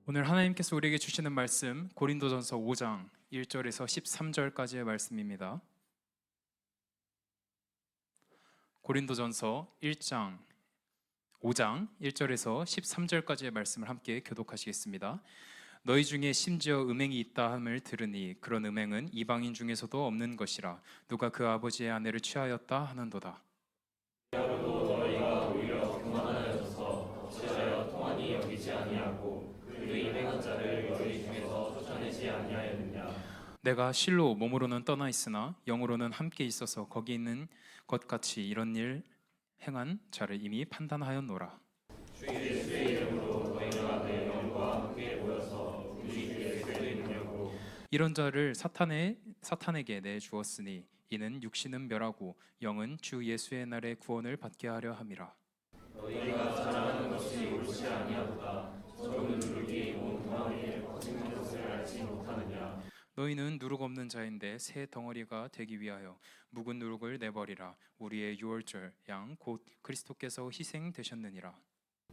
오늘 하나님께서 우리에게 주시는 말씀 고린도전서 5장 1절에서 13절까지의 말씀입니다. 고린도전서 5장 1절에서 13절까지의 말씀을 함께 교독하시겠습니다. 너희 중에 심지어 음행이 있다 함을 들으니 그런 음행은 이방인 중에서도 없는 것이라 누가 그 아버지의 아내를 취하였다 하는도다. 너희가 오히려 교만하여져서 어찌하여 통하니 여기지 아니하고 그 임행한 자를 너희 중에서 쫓아내지 아니하였느냐. 내가 실로 몸으로는 떠나 있으나 영으로는 함께 있어서 거기 있는 것 같이 이런 일 행한 자를 이미 판단하였노라. 주 예수의 이름으로 너희가 내 영과 함께 모여서 우리 주 예수의 능력으로 이런 자를 사탄에게 내 주었으니 이는 육신은 멸하고 영은 주 예수의 날에 구원을 받게 하려 함이라. 너희가 자랑하는 것이 옳지 아니하도다. 적은 누룩이 온 덩어리에 퍼지는 것을 알지 못하느냐. 너희는 누룩 없는 자인데 새 덩어리가 되기 위하여 묵은 누룩을 내버리라. 우리의 유월절 양 곧 그리스도께서 희생되셨느니라.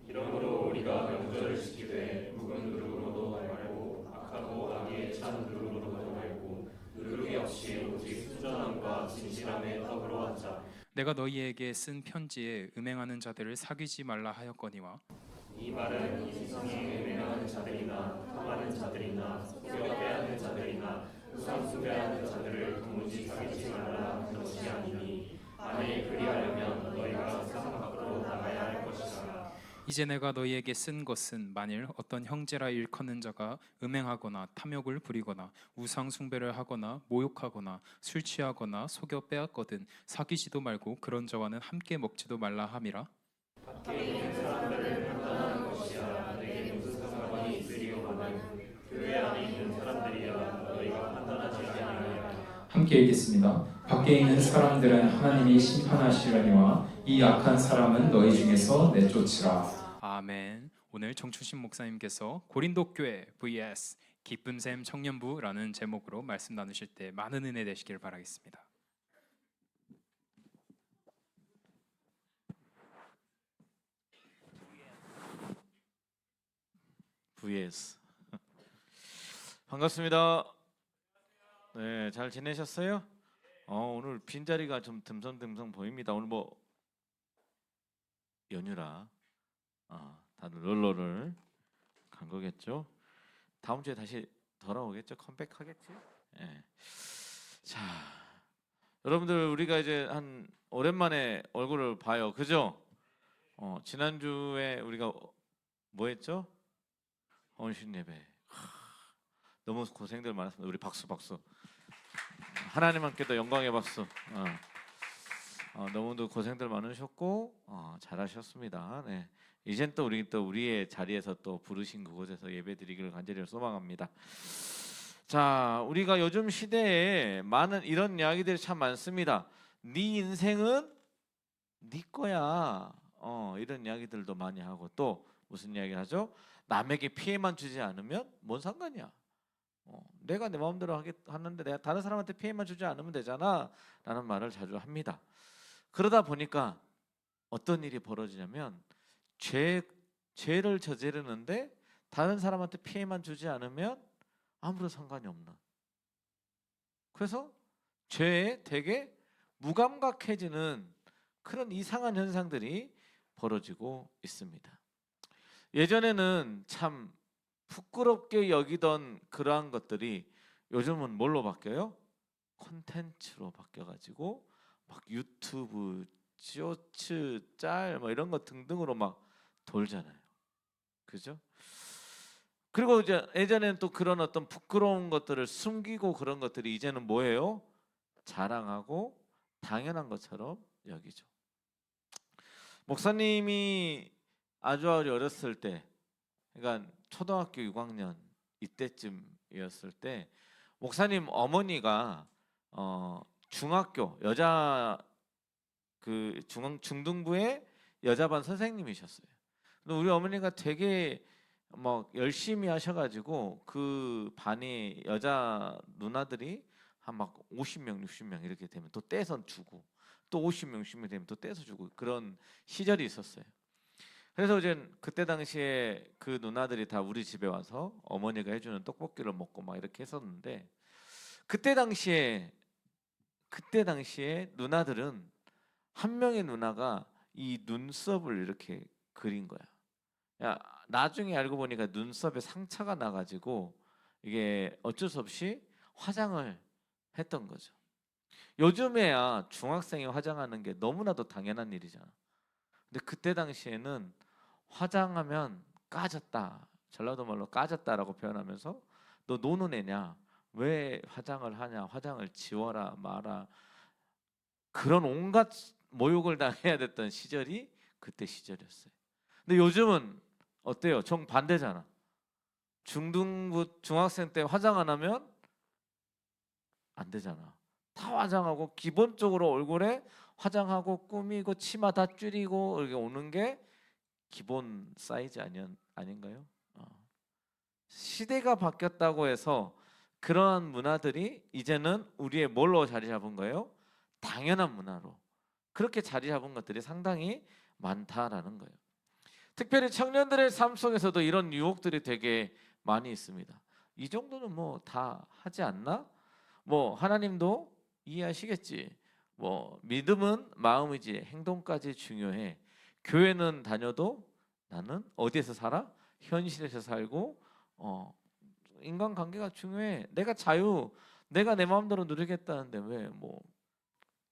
이러므로 우리가 명절을 지키되 묵은 누룩으로도 말고 악하고 악에 찬 누룩으로도 말고 누룩이 없이 오직 순전함과 진실함에 더불어 앉자. 내가 너희에게 쓴 편지에 음행하는 자들을 사귀지 말라 하였거니와 이 말은 이 세상에 음행하는 자들이나 탐하는 자들이나 속여 빼앗는 자들이나 우상 숭배하는 자들을 도무지 사귀지 말라 하는 것이 아니니 만일 그리하려면 너희가 세상 밖으로 나가야 할 것이라. 이제 내가 너희에게 쓴 것은 만일 어떤 형제라 일컫는 자가 음행하거나 탐욕을 부리거나 우상 숭배를 하거나 모욕하거나 술 취하거나 속여 빼앗거든 사귀지도 말고 그런 자와는 함께 먹지도 말라 함이라. 밖에 있는 사람들을 판단하는 것이야 내게 무슨 상관이 있으리요마는 교회 안에 있는 사람들이야 너희가 판단하지 아니하냐. 함께 읽겠습니다. 밖에 있는 사람들은 하나님이 심판하시려니와 이 악한 사람은 너희 중에서 내쫓으라. 아멘. 오늘 정추신 목사님께서 고린도 교회 vs 기쁨샘 청년부라는 제목으로 말씀 나누실 때 많은 은혜 되시길 바라겠습니다. vs 반갑습니다. 네, 잘 지내셨어요? 오늘 빈자리가 좀 듬성듬성 보입니다. 오늘 뭐 연휴라 다들 놀러를 간 거겠죠? 다음 주에 다시 돌아오겠죠? 컴백하겠지? 네. 자, 여러분들 우리가 이제 한 오랜만에 얼굴을 봐요, 그죠? 지난주에 우리가 뭐 했죠? 헌신 예배. 너무 고생들 많았습니다. 우리 박수. 하나님께도 영광의 박수. 너무도 고생들 많으셨고 잘하셨습니다. 네. 이젠 또 우리의 자리에서 또 부르신 그곳에서 예배드리기를 간절히 소망합니다. 자, 우리가 요즘 시대에 많은 이런 이야기들이 참 많습니다. 네 인생은 네 거야. 이런 이야기들도 많이 하고 또 무슨 이야기를 하죠? 남에게 피해만 주지 않으면 뭔 상관이야. 내가 내 마음대로 하는데 내가 다른 사람한테 피해만 주지 않으면 되잖아 라는 말을 자주 합니다. 그러다 보니까 어떤 일이 벌어지냐면 죄를 저지르는데 다른 사람한테 피해만 주지 않으면 아무런 상관이 없는, 그래서 죄에 되게 무감각해지는 그런 이상한 현상들이 벌어지고 있습니다. 예전에는 참 부끄럽게 여기던 그러한 것들이 요즘은 뭘로 바뀌어요? 콘텐츠로 바뀌어가지고 막 유튜브, 쇼츠, 짤 뭐 이런 거 등등으로 막 돌잖아요, 그죠? 그리고 이제 예전에는 또 그런 어떤 부끄러운 것들을 숨기고 그런 것들이 이제는 뭐예요? 자랑하고 당연한 것처럼 여기죠. 목사님이 아주 어렸을 때, 그러니까 초등학교 6학년 이때쯤이었을 때 목사님 어머니가 중학교 여자 중등부의 여자반 선생님이셨어요. 근데 우리 어머니가 되게 막 열심히 하셔가지고 그 반에 여자 누나들이 한 막 50명, 60명 이렇게 되면 또 떼서 주고 또 50명, 60명 되면 또 떼서 주고 그런 시절이 있었어요. 그래서 이제 그때 당시에 그 누나들이 다 우리 집에 와서 어머니가 해주는 떡볶이를 먹고 막 이렇게 했었는데, 그때 당시에 누나들은 한 명의 누나가 이 눈썹을 이렇게 그린 거야. 야, 나중에 알고 보니까 눈썹에 상처가 나가지고 이게 어쩔 수 없이 화장을 했던 거죠. 요즘에야 중학생이 화장하는 게 너무나도 당연한 일이잖아. 근데 그때 당시에는 화장하면 까졌다, 전라도 말로 까졌다라고 표현하면서 너 노는 애냐, 왜 화장을 하냐, 화장을 지워라 마라, 그런 온갖 모욕을 당해야 됐던 시절이 그때 시절이었어요. 근데 요즘은 어때요? 정반대잖아. 중등부 중학생 때 화장 안 하면 안 되잖아. 다 화장하고 기본적으로 얼굴에 화장하고 꾸미고 치마 다 줄이고 이렇게 오는 게 기본 사이즈 아닌가요? 시대가 바뀌었다고 해서 그러한 문화들이 이제는 우리의 뭘로 자리 잡은 거예요? 당연한 문화로. 그렇게 자리 잡은 것들이 상당히 많다라는 거예요. 특별히 청년들의 삶 속에서도 이런 유혹들이 되게 많이 있습니다. 이 정도는 뭐 다 하지 않나? 뭐 하나님도 이해하시겠지. 뭐 믿음은 마음이지 행동까지 중요해. 교회는 다녀도 나는 어디에서 살아? 현실에서 살고 인간관계가 중요해. 내가 내가 내 마음대로 누리겠다는데 왜 뭐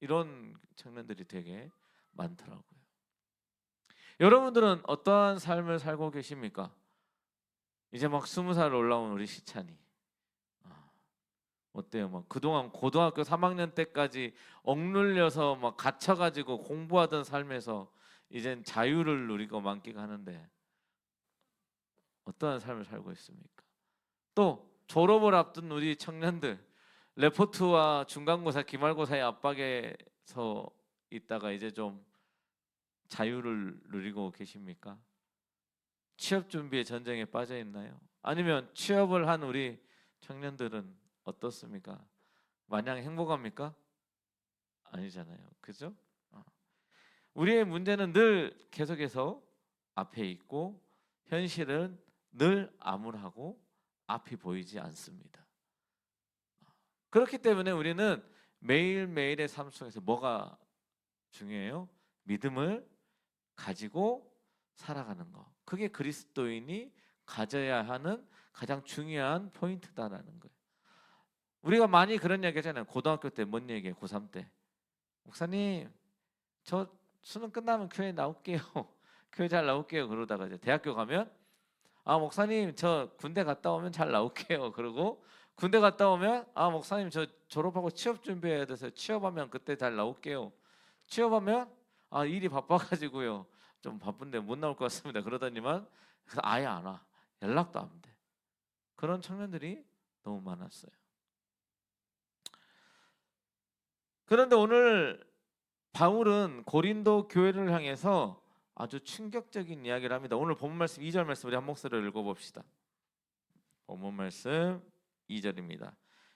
이런 청년들이 되게 많더라고요. 여러분들은 어떠한 삶을 살고 계십니까? 이제 막 20살 올라온 우리 시찬이 어때요? 막 그동안 고등학교 3학년 때까지 억눌려서 막 갇혀가지고 공부하던 삶에서 이젠 자유를 누리고 만끽하는데 어떠한 삶을 살고 있습니까? 또 졸업을 앞둔 우리 청년들, 레포트와 중간고사, 기말고사의 압박에서 있다가 이제 좀 자유를 누리고 계십니까? 취업 준비의 전쟁에 빠져 있나요? 아니면 취업을 한 우리 청년들은 어떻습니까? 마냥 행복합니까? 아니잖아요. 그죠? 우리의 문제는 늘 계속해서 앞에 있고 현실은 늘 암울하고 앞이 보이지 않습니다. 그렇기 때문에 우리는 매일매일의 삶 속에서 뭐가 중요해요? 믿음을 가지고 살아가는 거. 그게 그리스도인이 가져야 하는 가장 중요한 포인트다라는 거예요. 우리가 많이 그런 얘기 하잖아요. 고등학교 때 뭔 얘기예요? 고3 때. 목사님, 저 수능 끝나면 교회 나올게요. 교회 잘 나올게요. 그러다가 이제 대학교 가면 목사님, 저 군대 갔다 오면 잘 나올게요. 그러고 군대 갔다 오면 목사님, 저 졸업하고 취업 준비해야 돼서 취업하면 그때 잘 나올게요. 취업하면 일이 바빠가지고요. 좀 바쁜데 못 나올 것 같습니다. 그러더니만 아예 안 와. 연락도 안 돼. 그런 청년들이 너무 많았어요. 그런데 오늘 바울은 고린도 교회를 향해서 아주 충격적인 이야기를 합니다. 오늘 본문 말씀 2절 말씀 우리 한 목소리로 읽어봅시다. 본문 말씀 2절입니다.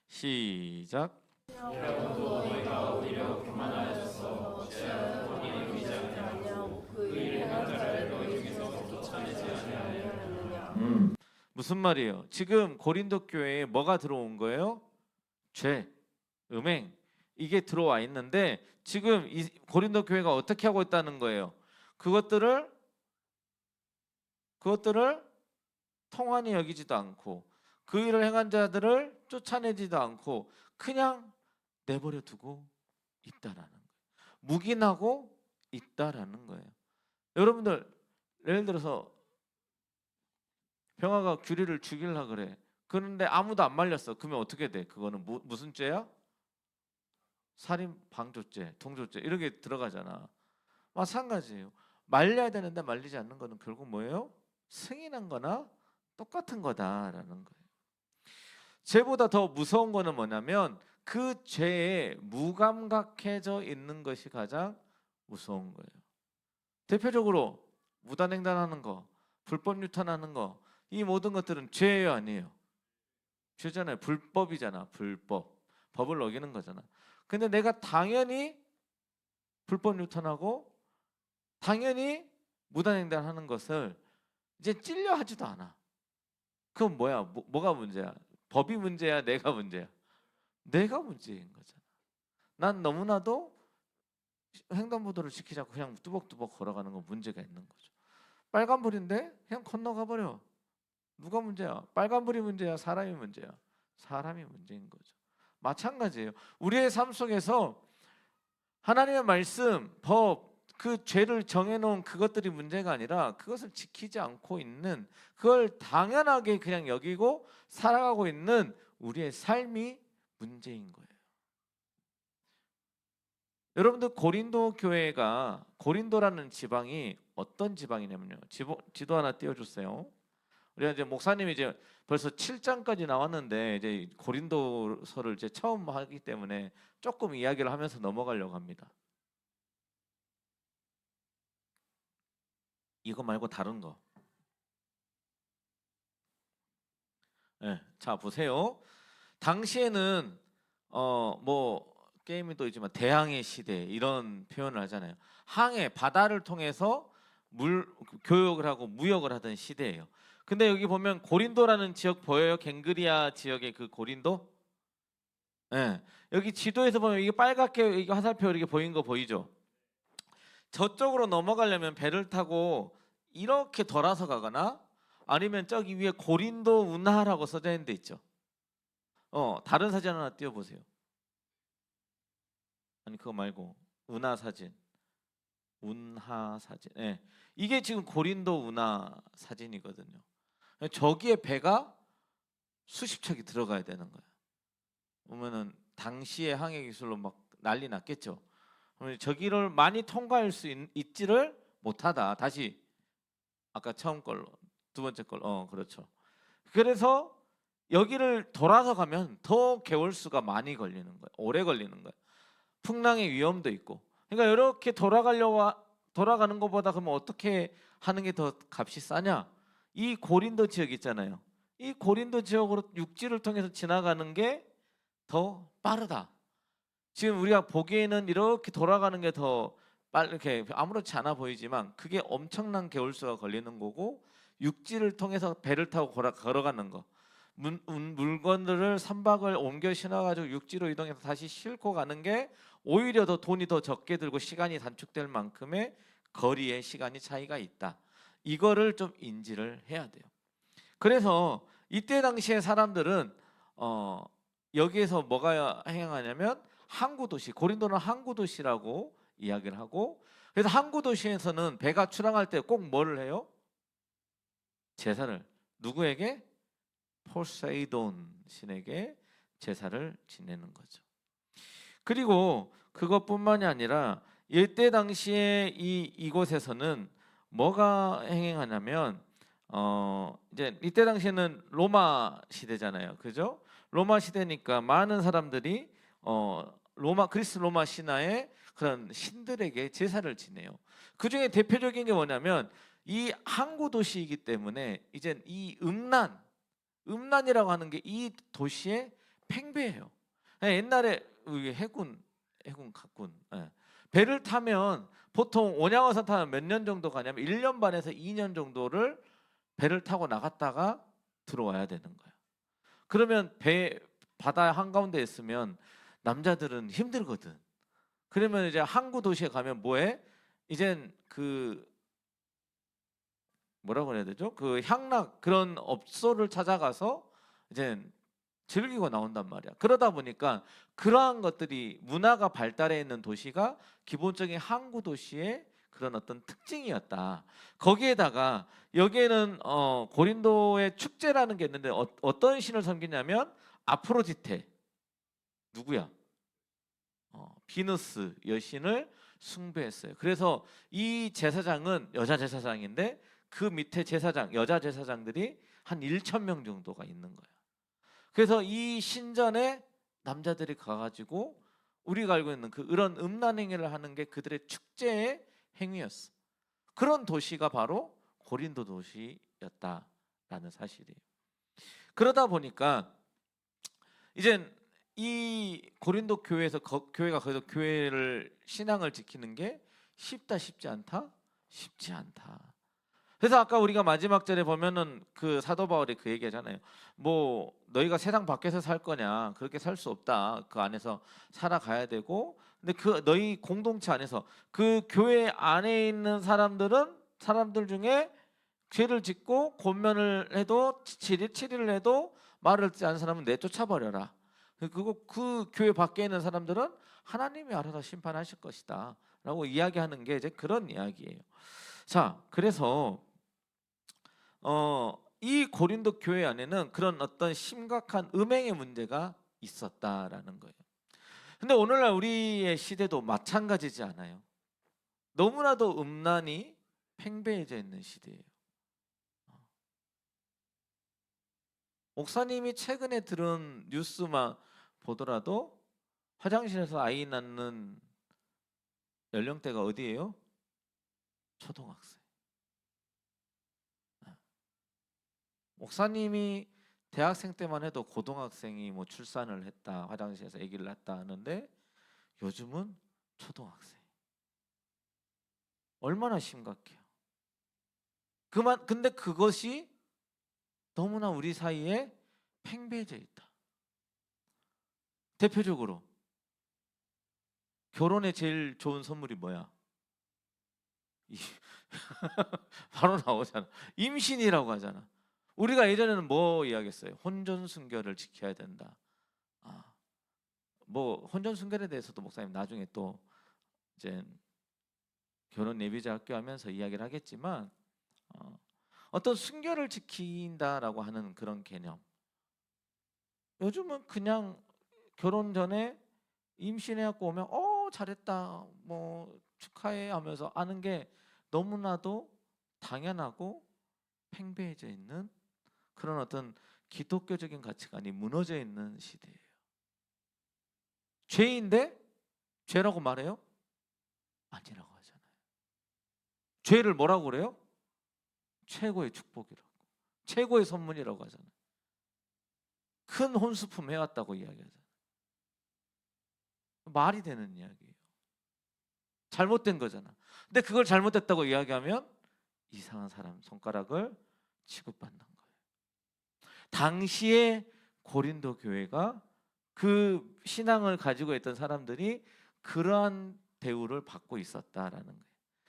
시작. 여러분도 너희가 오히려 교만하여져서 취하는 믿지 아니하고 그 일을 행한 자를 너희 중에서 쫓아내지 아니하느냐. 무슨 말이에요? 지금 고린도 교회에 뭐가 들어온 거예요? 죄, 음행, 이게 들어와 있는데 지금 이 고린도 교회가 어떻게 하고 있다는 거예요? 그것들을 통한히 여기지도 않고 그 일을 행한 자들을 쫓아내지도 않고 그냥 내버려 두고 있다라는 거예요. 묵인하고 있다라는 거예요. 여러분들 예를 들어서 병아가 규리를 죽이려 그래. 그런데 아무도 안 말렸어. 그러면 어떻게 돼? 그거는 무슨 죄야? 살인, 방조죄, 동조죄 이렇게 들어가잖아. 마찬가지예요. 말려야 되는데 말리지 않는 거는 결국 뭐예요? 승인한 거나 똑같은 거다라는 거예요. 죄보다 더 무서운 거는 뭐냐면 그 죄에 무감각해져 있는 것이 가장 무서운 거예요. 대표적으로 무단횡단하는 거, 불법 유턴하는 거, 이 모든 것들은 죄예요, 아니에요? 죄잖아요. 불법이잖아. 불법. 법을 어기는 거잖아. 근데 내가 당연히 불법 유턴하고 당연히 무단횡단하는 것을 이제 찔려 하지도 않아. 그건 뭐야? 뭐가 문제야? 법이 문제야? 내가 문제야? 내가 문제인 거잖아. 난 너무나도 횡단보도를 지키자고 그냥 뚜벅뚜벅 걸어가는 건 문제가 있는 거죠. 빨간불인데 그냥 건너가 버려. 누가 문제야? 빨간불이 문제야? 사람이 문제야? 사람이 문제인 거죠. 마찬가지예요. 우리의 삶 속에서 하나님의 말씀, 법, 그 죄를 정해놓은 그것들이 문제가 아니라 그것을 지키지 않고 있는, 그걸 당연하게 그냥 여기고 살아가고 있는 우리의 삶이 문제인 거예요. 여러분들 고린도 교회가, 고린도라는 지방이 어떤 지방이냐면요. 지도 하나 띄워주세요. 우리가 이제 목사님이 이제 벌써 7장까지 나왔는데 이제 고린도서를 이제 처음 하기 때문에 조금 이야기를 하면서 넘어가려고 합니다. 이거 말고 다른 거. 네, 자 보세요. 당시에는 뭐 게임이 또 있지만 대항해 시대 이런 표현을 하잖아요. 항해, 바다를 통해서 교역을 하고 무역을 하던 시대예요. 근데 여기 보면 고린도라는 지역 보여요? 갱그리아 지역의 그 고린도? 네. 여기 지도에서 보면 이게 빨갛게 이게 화살표 이렇게 보이는 거 보이죠? 저쪽으로 넘어가려면 배를 타고 이렇게 돌아서 가거나 아니면 저기 위에 고린도 운하라고 써져 있는 데 있죠. 다른 사진 하나 띄워보세요. 아니 그거 말고 운하 사진. 운하 사진. 네. 이게 지금 고린도 운하 사진이거든요. 저기에 배가 수십 척이 들어가야 되는 거야. 보면은 당시의 항해 기술로 막 난리 났겠죠. 저기를 많이 통과할 수 있지를 못하다. 다시 아까 처음 걸로 두 번째 걸로 그렇죠. 그래서 여기를 돌아서 가면 더 개월수가 많이 걸리는 거예요. 오래 걸리는 거예요. 풍랑의 위험도 있고. 그러니까 이렇게 돌아가는 것보다 그러면 어떻게 하는 게 더 값이 싸냐? 이 고린도 지역 있잖아요. 이 고린도 지역으로 육지를 통해서 지나가는 게 더 빠르다. 지금 우리가 보기에는 이렇게 돌아가는 게 더 이렇게 아무렇지 않아 보이지만 그게 엄청난 개월수가 걸리는 거고, 육지를 통해서 배를 타고 걸어가는 거, 물건들을 선박을 옮겨 신어가지고 육지로 이동해서 다시 싣고 가는 게 오히려 더 돈이 더 적게 들고 시간이 단축될 만큼의 거리의 시간이 차이가 있다. 이거를 좀 인지를 해야 돼요. 그래서 이때 당시에 사람들은 여기에서 뭐가 행하냐면 항구 도시, 고린도는 항구 도시라고 이야기를 하고, 그래서 항구 도시에서는 배가 출항할 때 꼭 뭐를 해요? 제사를 누구에게? 포세이돈 신에게 제사를 지내는 거죠. 그리고 그것뿐만이 아니라 이때 당시에 이곳에서는 뭐가 행하냐면 이제 이때 당시에는 로마 시대잖아요, 그죠? 로마 시대니까 많은 사람들이 그리스 로마 신화의 그런 신들에게 제사를 지내요. 그 중에 대표적인 게 뭐냐면 이 항구 도시이기 때문에 이제 이 음란이라고 하는 게 이 도시의 팽배예요. 옛날에 해군 가군 배를 타면 보통 온양어선 타면 몇 년 정도 가냐면 1년 반에서 2년 정도를 배를 타고 나갔다가 들어와야 되는 거예요. 그러면 바다 한가운데 있으면 남자들은 힘들거든. 그러면 이제 항구 도시에 가면 뭐해? 이젠 그 뭐라고 해야 되죠? 그 향락 그런 업소를 찾아가서 이제 즐기고 나온단 말이야. 그러다 보니까 그러한 것들이 문화가 발달해 있는 도시가 기본적인 항구 도시의 그런 어떤 특징이었다. 거기에다가 여기에는 고린도의 축제라는 게 있는데 어떤 신을 섬기냐면 아프로디테, 누구야? 비너스 여신을 숭배했어요. 그래서 이 제사장은 여자 제사장인데 그 밑에 여자 제사장들이 한 1,000명 정도가 있는 거예요. 그래서 이 신전에 남자들이 가가지고 우리가 알고 있는 그런 음란 행위를 하는 게 그들의 축제의 행위였어. 그런 도시가 바로 고린도 도시였다라는 사실이에요. 그러다 보니까 이제 이 고린도 교회에서 교회가 거기서 교회를 신앙을 지키는 게 쉽지 않다? 쉽지 않다. 그래서 아까 우리가 마지막 절에 보면은 그 사도 바울이 그 얘기하잖아요. 뭐 너희가 세상 밖에서 살 거냐? 그렇게 살 수 없다. 그 안에서 살아가야 되고, 근데 그 너희 공동체 안에서 그 교회 안에 있는 사람들 중에 죄를 짓고 권면을 해도 7일을 해도 말을 듣지 않는 사람은 내쫓아 버려라. 그리고 그 교회 밖에 있는 사람들은 하나님이 알아서 심판하실 것이다라고 이야기하는 게 이제 그런 이야기예요. 자, 그래서 이 고린도 교회 안에는 그런 어떤 심각한 음행의 문제가 있었다라는 거예요. 근데 오늘날 우리의 시대도 마찬가지지 않아요? 너무나도 음란이 팽배해져 있는 시대예요. 목사님이 최근에 들은 뉴스만 보더라도 화장실에서 아이 낳는 연령대가 어디예요? 초등학생. 목사님이 대학생 때만 해도 고등학생이 뭐 출산을 했다, 화장실에서 아기를 낳았다 하는데 요즘은 초등학생. 얼마나 심각해요. 근데 그것이 너무나 우리 사이에 팽배해져 있다. 대표적으로 결혼에 제일 좋은 선물이 뭐야? 바로 나오잖아. 임신이라고 하잖아. 우리가 예전에는 뭐 이야기했어요? 혼전순결을 지켜야 된다. 뭐 혼전순결에 대해서도 목사님 나중에 또 이제 결혼 예비자 학교 하면서 이야기를 하겠지만 어떤 순결을 지킨다라고 하는 그런 개념. 요즘은 그냥 결혼 전에 임신해갖고 오면 잘했다 뭐 축하해 하면서 아는 게 너무나도 당연하고 팽배해져 있는 그런 어떤 기독교적인 가치관이 무너져 있는 시대예요. 죄인데 죄라고 말해요? 아니라고 하잖아요. 죄를 뭐라고 그래요? 최고의 축복이라고, 최고의 선물이라고 하잖아요. 큰 혼수품 해왔다고 이야기하잖아요. 말이 되는 이야기예요. 잘못된 거잖아. 근데 그걸 잘못됐다고 이야기하면 이상한 사람 손가락을 취급받는 거예요. 당시에 고린도 교회가 그 신앙을 가지고 있던 사람들이 그러한 대우를 받고 있었다라는 거예요.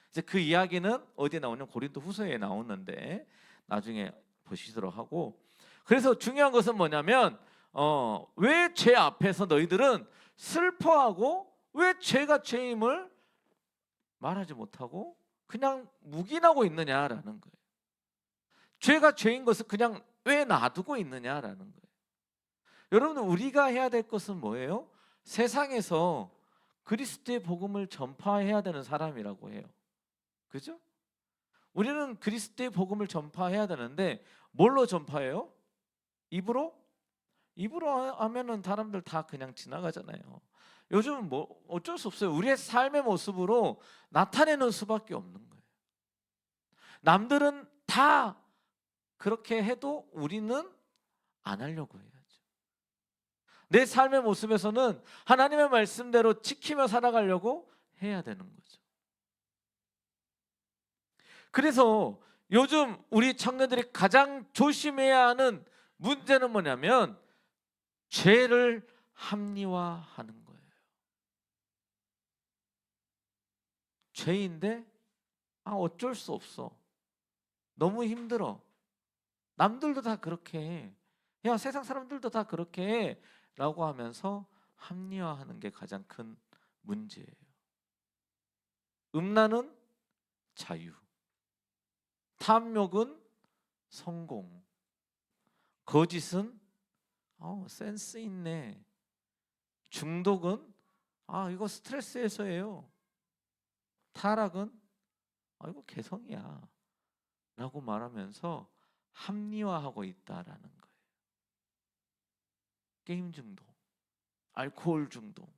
이제 그 이야기는 어디에 나오냐면 고린도 후서에 나오는데 나중에 보시도록 하고, 그래서 중요한 것은 뭐냐면 왜 죄 앞에서 너희들은 슬퍼하고 왜 죄가 죄임을 말하지 못하고 그냥 묵인하고 있느냐라는 거예요. 죄가 죄인 것을 그냥 왜 놔두고 있느냐라는 거예요. 여러분, 우리가 해야 될 것은 뭐예요? 세상에서 그리스도의 복음을 전파해야 되는 사람이라고 해요. 그죠? 우리는 그리스도의 복음을 전파해야 되는데 뭘로 전파해요? 입으로? 입으로 하면은 사람들 다 그냥 지나가잖아요. 요즘은 뭐 어쩔 수 없어요. 우리의 삶의 모습으로 나타내는 수밖에 없는 거예요. 남들은 다 그렇게 해도 우리는 안 하려고 해야죠. 내 삶의 모습에서는 하나님의 말씀대로 지키며 살아가려고 해야 되는 거죠. 그래서 요즘 우리 청년들이 가장 조심해야 하는 문제는 뭐냐면 죄를 합리화하는 거예요. 죄인데 어쩔 수 없어. 너무 힘들어. 남들도 다 그렇게 해. 야, 세상 사람들도 다 그렇게 해. 라고 하면서 합리화하는 게 가장 큰 문제예요. 음란은 자유, 탐욕은 성공, 거짓은 센스 있네, 중독은 이거 스트레스 해소예요, 타락은 이거 개성이야 라고 말하면서 합리화하고 있다라는 거예요. 게임 중독, 알코올 중독,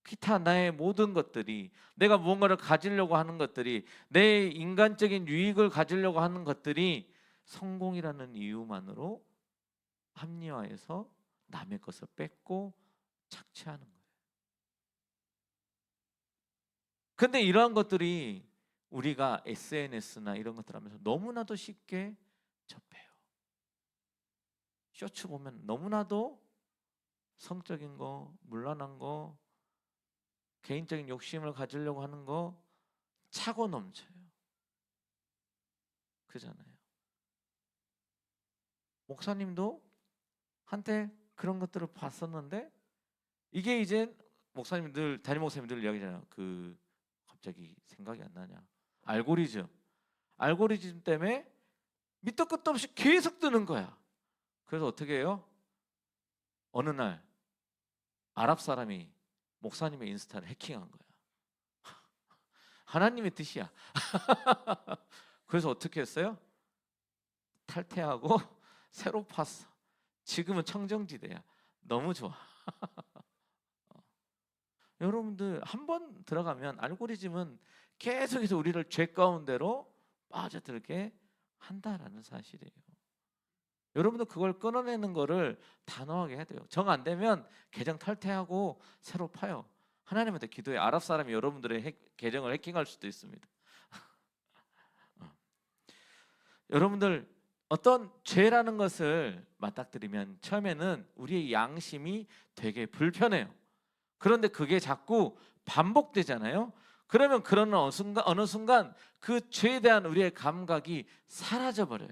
기타 나의 모든 것들이, 내가 무언가를 가지려고 하는 것들이, 내 인간적인 유익을 가지려고 하는 것들이 성공이라는 이유만으로 합리화해서 남의 것을 뺏고 착취하는 거예요. 근데 이러한 것들이 우리가 SNS나 이런 것들 하면서 너무나도 쉽게 접해요. 쇼츠 보면 너무나도 성적인 거, 문란한 거, 개인적인 욕심을 가지려고 하는 거 차고 넘쳐요. 그잖아요. 목사님도 한때 그런 것들을 봤었는데 이게 이제 목사님들, 담임 목사님들 이야기잖아요. 그 갑자기 생각이 안 나냐. 알고리즘 때문에 밑도 끝도 없이 계속 뜨는 거야. 그래서 어떻게 해요? 어느 날 아랍 사람이 목사님의 인스타를 해킹한 거야. 하나님의 뜻이야. 그래서 어떻게 했어요? 탈퇴하고 새로 팠어. 지금은 청정지대야. 너무 좋아. 여러분들 한번 들어가면 알고리즘은 계속해서 우리를 죄 가운데로 빠져들게 한다라는 사실이에요. 여러분들 그걸 끊어내는 거를 단호하게 해야 돼요. 정 안 되면 계정 탈퇴하고 새로 파요. 하나님한테 기도해. 아랍 사람이 여러분들의 계정을 해킹할 수도 있습니다. 여러분들 어떤 죄라는 것을 맞닥뜨리면 처음에는 우리의 양심이 되게 불편해요. 그런데 그게 자꾸 반복되잖아요. 그러면 그런 어느 순간 그 죄에 대한 우리의 감각이 사라져 버려요.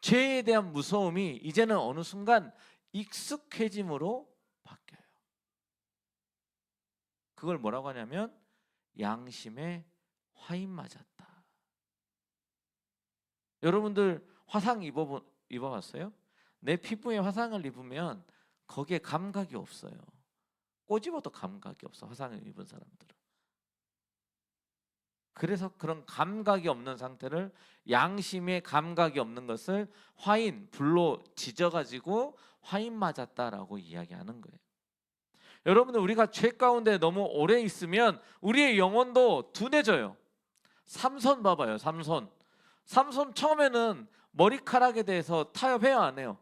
죄에 대한 무서움이 이제는 어느 순간 익숙해짐으로 바뀌어요. 그걸 뭐라고 하냐면 양심에 화인 맞았다. 여러분들 화상 입어봤어요? 내 피부에 화상을 입으면 거기에 감각이 없어요. 꼬집어도 감각이 없어. 화상을 입은 사람들은. 그래서 그런 감각이 없는 상태를, 양심의 감각이 없는 것을 화인, 불로 지져가지고 화인 맞았다라고 이야기하는 거예요. 여러분들 우리가 죄 가운데 너무 오래 있으면 우리의 영혼도 둔해져요. 삼손 봐봐요. 삼손 처음에는 머리카락에 대해서 타협해요, 안 해요?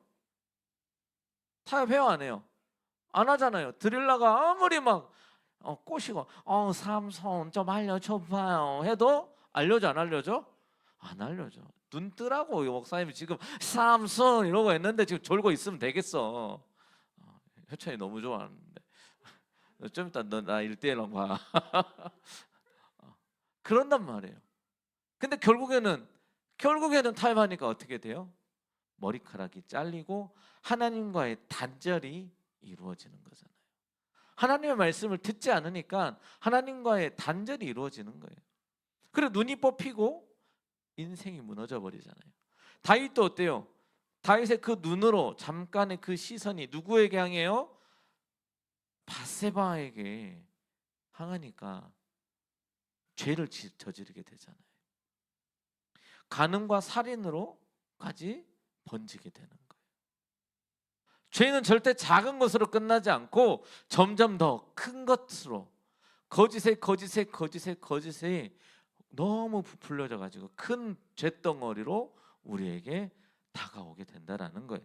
타협해요, 안 해요? 안 하잖아요. 드릴라가 아무리 막 꼬시고 삼손 좀 알려줘봐요 해도 알려줘, 안 알려줘? 안 알려줘. 눈 뜨라고. 목사님이 지금 삼손 이러고 했는데 지금 졸고 있으면 되겠어. 효찬이 너무 좋아하는데 좀 이따 너 나 1대1로 봐. 그런단 말이에요. 근데 결국에는 타협하니까 어떻게 돼요? 머리카락이 잘리고 하나님과의 단절이 이루어지는 거잖아요. 하나님의 말씀을 듣지 않으니까 하나님과의 단절이 이루어지는 거예요. 그리고 눈이 뽑히고 인생이 무너져 버리잖아요. 다윗도 어때요? 다윗의 그 눈으로 잠깐의 그 시선이 누구에게 향해요? 밧세바에게 향하니까 죄를 저지르게 되잖아요. 간음과 살인으로까지 번지게 되는 거예요. 죄는 절대 작은 것으로 끝나지 않고 점점 더 큰 것으로 거짓에 너무 부풀려져 가지고 큰 죄덩어리로 우리에게 다가오게 된다라는 거예요.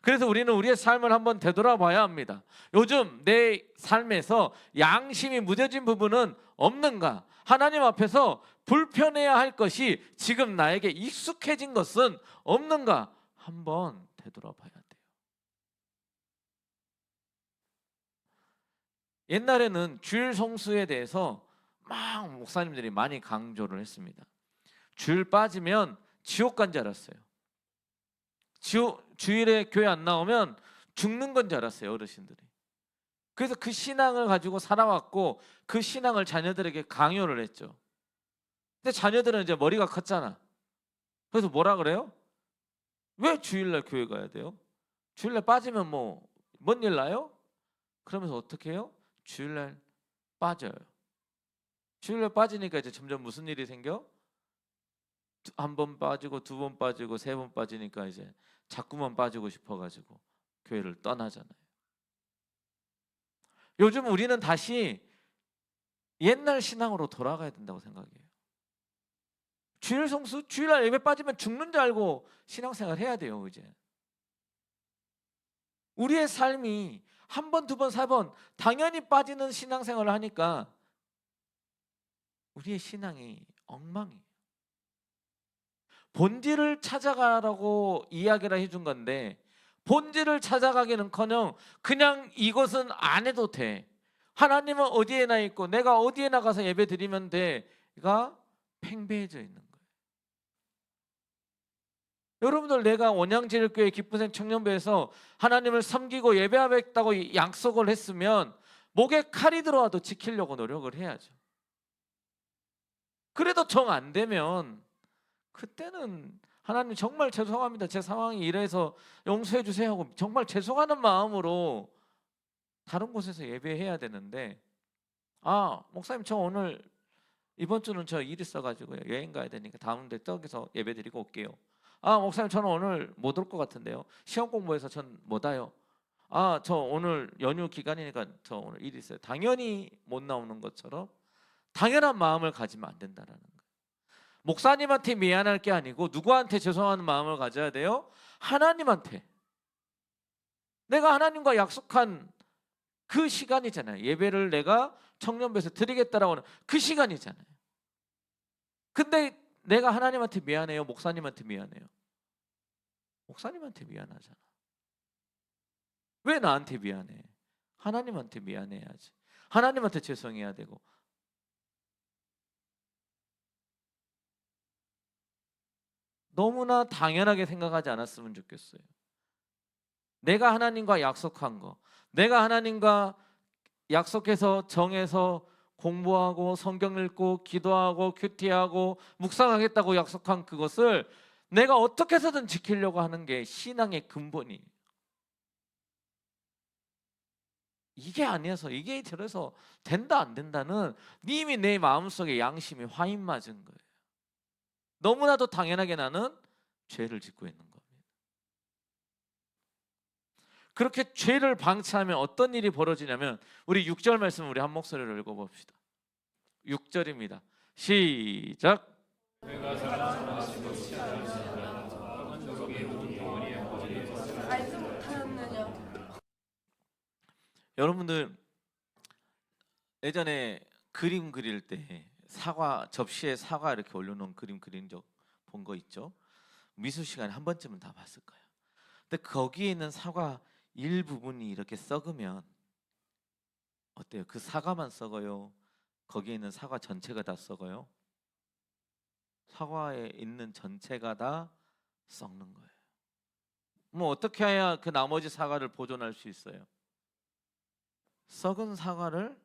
그래서 우리는 우리의 삶을 한번 되돌아봐야 합니다. 요즘 내 삶에서 양심이 무뎌진 부분은 없는가? 하나님 앞에서 불편해야 할 것이 지금 나에게 익숙해진 것은 없는가? 한번 되돌아봐야 돼요. 옛날에는 주일 성수에 대해서 막 목사님들이 많이 강조를 했습니다. 주일 빠지면 지옥 간 줄 알았어요. 주일에 교회 안 나오면 죽는 건 줄 알았어요, 어르신들이. 그래서 그 신앙을 가지고 살아왔고 그 신앙을 자녀들에게 강요를 했죠. 근데 자녀들은 이제 머리가 컸잖아. 그래서 뭐라 그래요? 왜 주일날 교회 가야 돼요? 주일날 빠지면 뭐 뭔 일 나요? 그러면서 어떻게 해요? 주일날 빠져요. 주일날 빠지니까 이제 점점 무슨 일이 생겨? 한 번 빠지고 두 번 빠지고 세 번 빠지니까 이제 자꾸만 빠지고 싶어가지고 교회를 떠나잖아요. 요즘 우리는 다시 옛날 신앙으로 돌아가야 된다고 생각해요. 주일 성수, 주일날 예배 빠지면 죽는 줄 알고 신앙생활 해야 돼요. 이제 우리의 삶이 한 번, 두 번, 세 번 당연히 빠지는 신앙생활을 하니까 우리의 신앙이 엉망이에요. 본질을 찾아가라고 이야기를 해준 건데 본질을 찾아가기는커녕 그냥 이것은 안 해도 돼. 하나님은 어디에나 있고 내가 어디에 나가서 예배 드리면 돼가 팽배해져 있는 거예요. 여러분들, 내가 원양제일교회 기쁨생 청년부에서 하나님을 섬기고 예배하겠다고 약속을 했으면 목에 칼이 들어와도 지키려고 노력을 해야죠. 그래도 정 안 되면 그때는 하나님 정말 죄송합니다, 제 상황이 이래서 용서해 주세요 하고 정말 죄송하는 마음으로 다른 곳에서 예배해야 되는데, 목사님 저 오늘 이번 주는 저 일 있어가지고요 여행 가야 되니까 다음 주 저기서 예배 드리고 올게요. 목사님 저는 오늘 못 올 것 같은데요, 시험 공부해서 전 못 와요. 저 오늘 연휴 기간이니까 저 오늘 일 있어요. 당연히 못 나오는 것처럼 당연한 마음을 가지면 안 된다라는 거예요. 목사님한테 미안할 게 아니고 누구한테 죄송하는 마음을 가져야 돼요? 하나님한테. 내가 하나님과 약속한 그 시간이잖아요. 예배를 내가 청년부에서 드리겠다라고 하는 그 시간이잖아요. 근데 내가 하나님한테 미안해요, 목사님한테 미안해요? 목사님한테 미안하잖아. 왜 나한테 미안해? 하나님한테 미안해야지. 하나님한테 죄송해야 되고. 너무나 당연하게 생각하지 않았으면 좋겠어요. 내가 하나님과 약속한 거, 내가 하나님과 약속해서 정해서 공부하고 성경 읽고 기도하고 큐티하고 묵상하겠다고 약속한 그것을 내가 어떻게 해서든 지키려고 하는 게 신앙의 근본이에요. 이게 아니어서, 이게 들어서 된다 안 된다는 이미 내 마음속에 양심이 화인 맞은 거예요. 너무나도 당연하게 나는 죄를 짓고 있는 겁니다. 그렇게 죄를 방치하면 어떤 일이 벌어지냐면, 우리 6절 말씀 우리 한 목소리로 읽어봅시다. 6절입니다. 시작. 알지 못하였느냐. 여러분들, 예전에 그림 그릴 때 사과 접시에 사과 이렇게 올려놓은 그림 그린 적 본 거 있죠? 미술 시간에 한 번쯤은 다 봤을 거예요. 근데 거기에 있는 사과 일부분이 이렇게 썩으면 어때요? 그 사과만 썩어요? 거기에 있는 사과 전체가 다 썩어요? 사과에 있는 전체가 다 썩는 거예요. 뭐 어떻게 해야 그 나머지 사과를 보존할 수 있어요? 썩은 사과를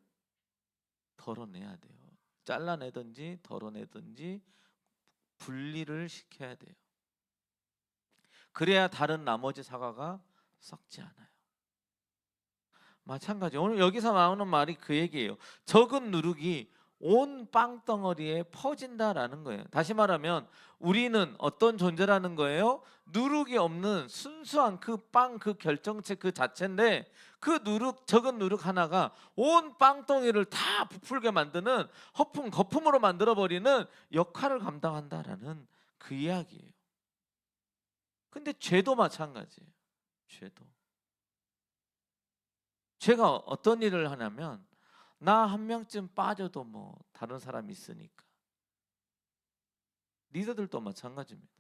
덜어내야 돼요. 잘라내든지 덜어내든지 분리를 시켜야 돼요. 그래야 다른 나머지 사과가 썩지 않아요. 마찬가지, 오늘 여기서 나오는 말이 그 얘기예요. 적은 누룩이 온 빵덩어리에 퍼진다라는 거예요. 다시 말하면 우리는 어떤 존재라는 거예요? 누룩이 없는 순수한 그 빵, 그 결정체 그 자체인데, 그 누룩, 적은 누룩 하나가 온 빵덩이를 다 부풀게 만드는 허풍 거품으로 만들어버리는 역할을 감당한다라는 그 이야기예요. 근데 죄도 마찬가지예요. 죄가 어떤 일을 하냐면, 나 한 명쯤 빠져도 뭐 다른 사람이 있으니까. 리더들도 마찬가지입니다.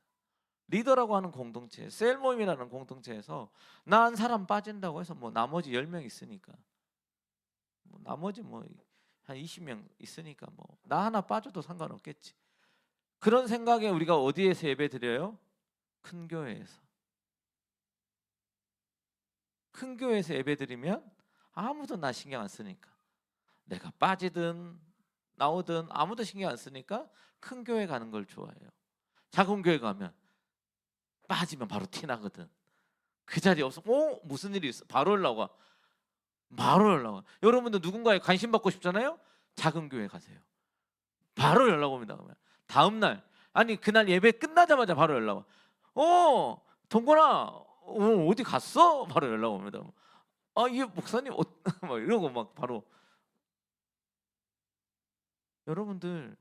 리더라고 하는 공동체, 셀 모임이라는 공동체에서 나 한 사람 빠진다고 해서 뭐 나머지 10명 있으니까, 뭐 나머지 뭐 한 20명 있으니까 뭐 나 하나 빠져도 상관없겠지. 그런 생각에 우리가 어디에서 예배 드려요? 큰 교회에서. 큰 교회에서 예배 드리면 아무도 나 신경 안 쓰니까, 내가 빠지든 나오든 아무도 신경 안 쓰니까 큰 교회 가는 걸 좋아해요. 작은 교회 가면 빠지면 바로 티 나거든. 그 자리에 없으면 무슨 일이 있어? 바로 연락 와. 여러분들 누군가에 관심 받고 싶잖아요? 작은 교회 가세요. 바로 연락 옵니다. 다음 날, 아니 그날 예배 끝나자마자 바로 연락 와. 동건아 어디 갔어? 바로 연락 옵니다. 이 목사님 막 이러고 막 바로. 여러분들,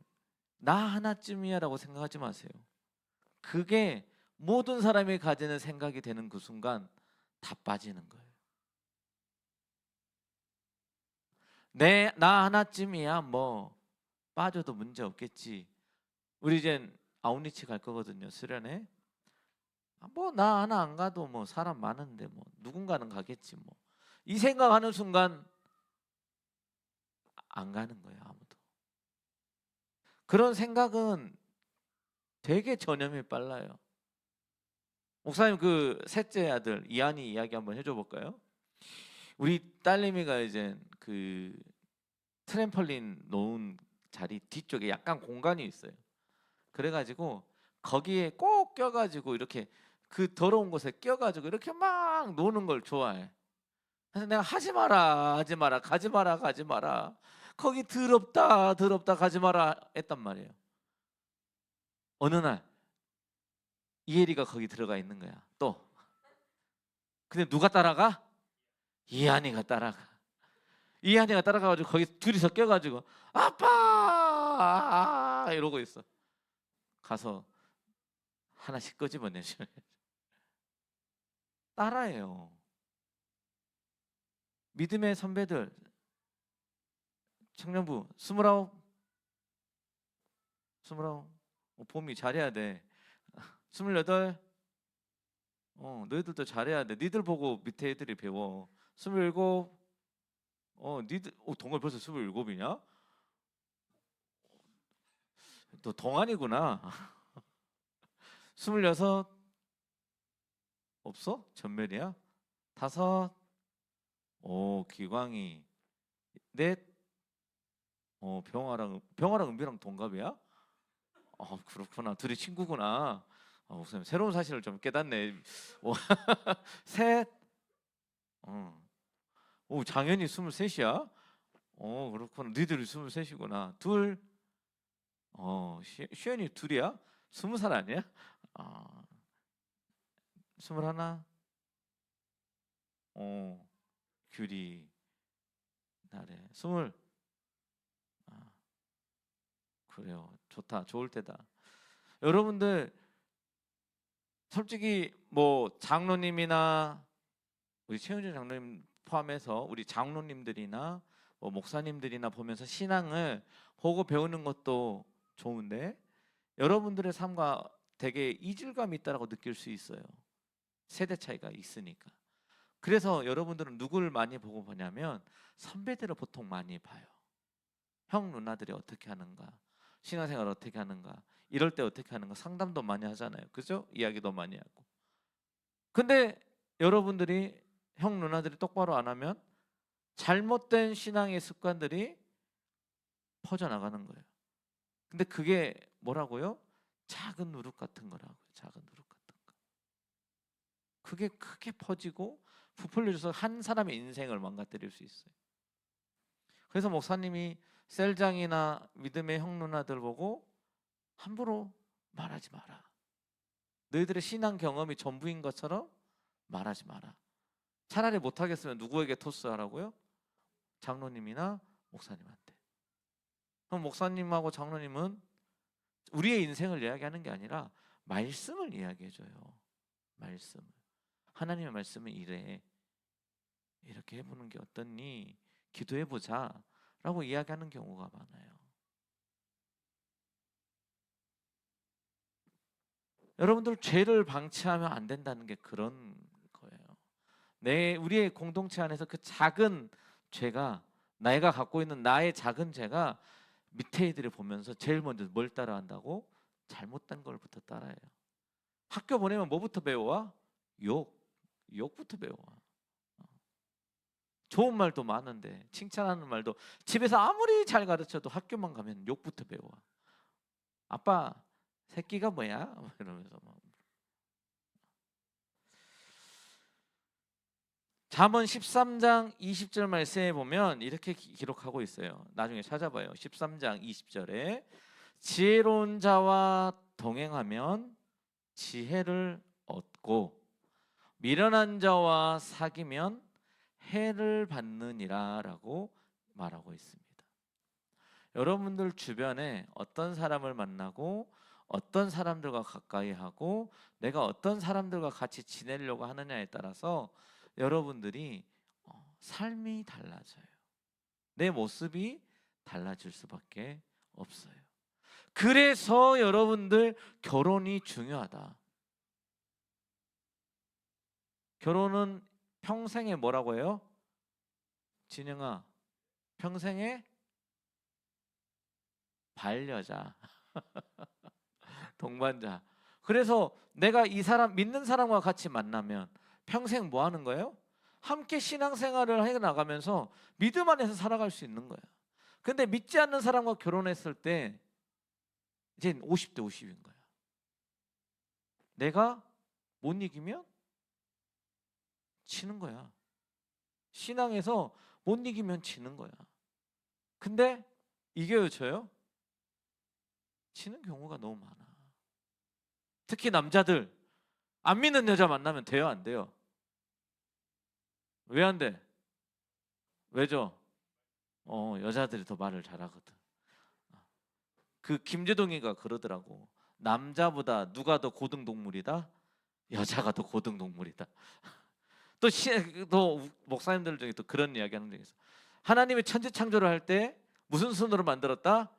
나 하나쯤이야라고 생각하지 마세요. 그게 모든 사람이 가지는 생각이 되는 그 순간 다 빠지는 거예요. 나 하나쯤이야 뭐 빠져도 문제 없겠지. 우리 이제 아웃리치 갈 거거든요. 수련회. 뭐 나 하나 안 가도 뭐 사람 많은데 뭐 누군가는 가겠지 뭐. 이 생각하는 순간 안 가는 거예요, 아무도. 그런 생각은 되게 전염이 빨라요. 목사님 그 셋째 아들 이한이 이야기 한번 해줘 볼까요? 우리 딸내미가 이제 그 트램펄린 놓은 자리 뒤쪽에 약간 공간이 있어요. 그래가지고 거기에 꼭 껴가지고 이렇게 그 더러운 곳에 껴가지고 이렇게 막 노는 걸 좋아해. 그래서 내가 하지 마라, 하지 마라, 가지 마라, 가지 마라. 거기 더럽다, 더럽다, 가지 마라 했단 말이에요. 어느 날 이혜리가 거기 들어가 있는 거야. 또. 근데 누가 따라가? 이한이가 따라가. 이한이가 따라가가지고 거기 둘이서 껴가지고 아빠 이러고 있어. 가서 하나씩 끄집어내죠. 따라해요. 믿음의 선배들 청년부 29 봄이 잘해야 돼. 28 너희들도 잘해야 돼. 니들 보고 밑에 애들이 배워. 27 니들 동걸 벌써 27이냐? 너 동안이구나. 26 없어? 전멸이야? 5 기광이 4 병아랑 은비랑 동갑이야? 그렇구나. 둘이 친구구나. 목사님 새로운 사실을 좀 깨닫네. 3 장현이 23이야? 그렇구나. 니들이 23이구나. 2 시연이 2이야? 20살 아니야? 21 규리 나래 20 그래요. 좋다. 좋을 때다. 여러분들 솔직히 뭐 장로님이나 우리 최은준 장로님 포함해서 우리 장로님들이나 뭐 목사님들이나 보면서 신앙을 보고 배우는 것도 좋은데 여러분들의 삶과 되게 이질감이 있다라고 느낄 수 있어요. 세대 차이가 있으니까. 그래서 여러분들은 누구를 많이 보고 보냐면 선배들을 보통 많이 봐요. 형 누나들이 어떻게 하는가, 신앙생활 어떻게 하는가, 이럴 때 어떻게 하는가 상담도 많이 하잖아요. 그죠? 이야기도 많이 하고. 근데 여러분들이 형 누나들이 똑바로 안 하면 잘못된 신앙의 습관들이 퍼져나가는 거예요. 근데 그게 뭐라고요? 작은 누룩 같은 거라고요. 작은 누룩 같은 거. 그게 크게 퍼지고 부풀려져서 한 사람의 인생을 망가뜨릴 수 있어요. 그래서 목사님이 셀장이나 믿음의 형 누나들 보고 함부로 말하지 마라. 너희들의 신앙 경험이 전부인 것처럼 말하지 마라. 차라리 못하겠으면 누구에게 토스하라고요? 장로님이나 목사님한테. 그럼 목사님하고 장로님은 우리의 인생을 이야기하는 게 아니라 말씀을 이야기해줘요. 말씀을. 하나님의 말씀은 이래. 이렇게 해보는 게 어떻니? 기도해보자 라고 이야기하는 경우가 많아요. 여러분들 죄를 방치하면 안 된다는 게 그런 거예요. 우리의 공동체 안에서 그 작은 죄가, 내가 갖고 있는 나의 작은 죄가 밑에 애들이 보면서 제일 먼저 뭘 따라한다고? 잘못된 걸부터 따라해요. 학교 보내면 뭐부터 배워와? 욕부터 배워와. 좋은 말도 많은데 칭찬하는 말도 집에서 아무리 잘 가르쳐도 학교만 가면 욕부터 배워. 아빠 새끼가 뭐야? 이러면서 막. 잠언 13장 20절 말씀에 보면 이렇게 기록하고 있어요. 나중에 찾아봐요. 13장 20절에 지혜로운 자와 동행하면 지혜를 얻고 미련한 자와 사귀면 해를 받느니라 라고 말하고 있습니다. 여러분들 주변에 어떤 사람을 만나고 어떤 사람들과 가까이 하고 내가 어떤 사람들과 같이 지내려고 하느냐에 따라서 여러분들이 삶이 달라져요. 내 모습이 달라질 수밖에 없어요. 그래서 여러분들 결혼이 중요하다. 결혼은 평생에 뭐라고 해요? 진영아, 평생의 반려자, 동반자. 그래서 내가 이 사람 믿는 사람과 같이 만나면 평생 뭐 하는 거예요? 함께 신앙생활을 해 나가면서 믿음 안에서 살아갈 수 있는 거예요. 근데 믿지 않는 사람과 결혼했을 때 이제 50대 50인 거야. 내가 못 이기면 지는 거야. 신앙에서 못 이기면 지는 거야. 근데 이겨요, 져요? 지는 경우가 너무 많아. 특히 남자들 안 믿는 여자 만나면 돼요, 안 돼요? 왜 안 돼? 왜죠? 여자들이 더 말을 잘하거든. 그 김재동이가 그러더라고. 남자보다 누가 더 고등동물이다? 여자가 더 고등동물이다. 또 목사님들 중에 또 그런 이야기 하는 게 있어. 하나님이 천지 창조를 할 때 무슨 순으로 만들었다?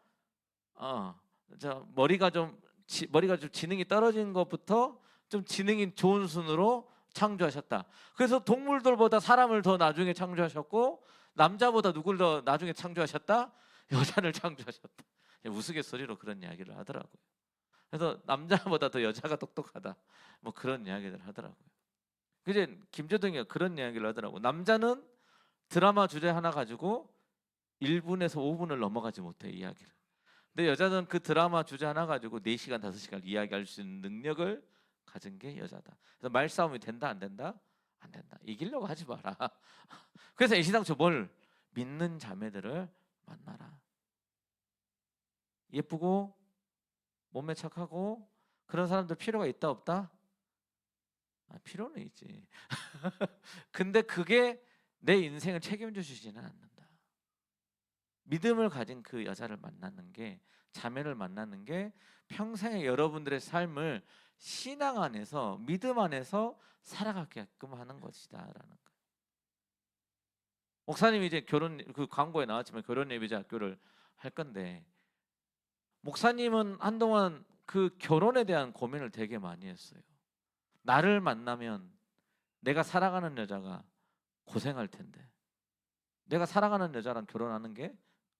머리가 좀 지능이 떨어진 것부터 좀 지능이 좋은 순으로 창조하셨다. 그래서 동물들보다 사람을 더 나중에 창조하셨고, 남자보다 누굴 더 나중에 창조하셨다? 여자를 창조하셨다. 우스갯소리로 그런 이야기를 하더라고요. 그래서 남자보다 더 여자가 똑똑하다, 뭐 그런 이야기를 하더라고요. 그제 김재동이가 그런 이야기를 하더라고. 남자는 드라마 주제 하나 가지고 1분에서 5분을 넘어가지 못해, 이야기를. 근데 여자는 그 드라마 주제 하나 가지고 4시간 5시간 이야기할 수 있는 능력을 가진 게 여자다. 그래서 말싸움이 된다 안 된다? 안 된다. 이기려고 하지 마라. 그래서 애시당초 뭘? 믿는 자매들을 만나라. 예쁘고 몸매 착하고 그런 사람들 필요가 있다 없다? 필요는 있지. 근데 그게 내 인생을 책임져 주지는 않는다. 믿음을 가진 그 여자를 만나는 게, 자매를 만나는 게 평생에 여러분들의 삶을 신앙 안에서, 믿음 안에서 살아가게끔 하는 것이다라는 거예요. 목사님이 이제 그 광고에 나왔지만 결혼 예비자 학교를 할 건데, 목사님은 한동안 그 결혼에 대한 고민을 되게 많이 했어요. 나를 만나면 내가 사랑하는 여자가 고생할 텐데, 내가 사랑하는 여자랑 결혼하는 게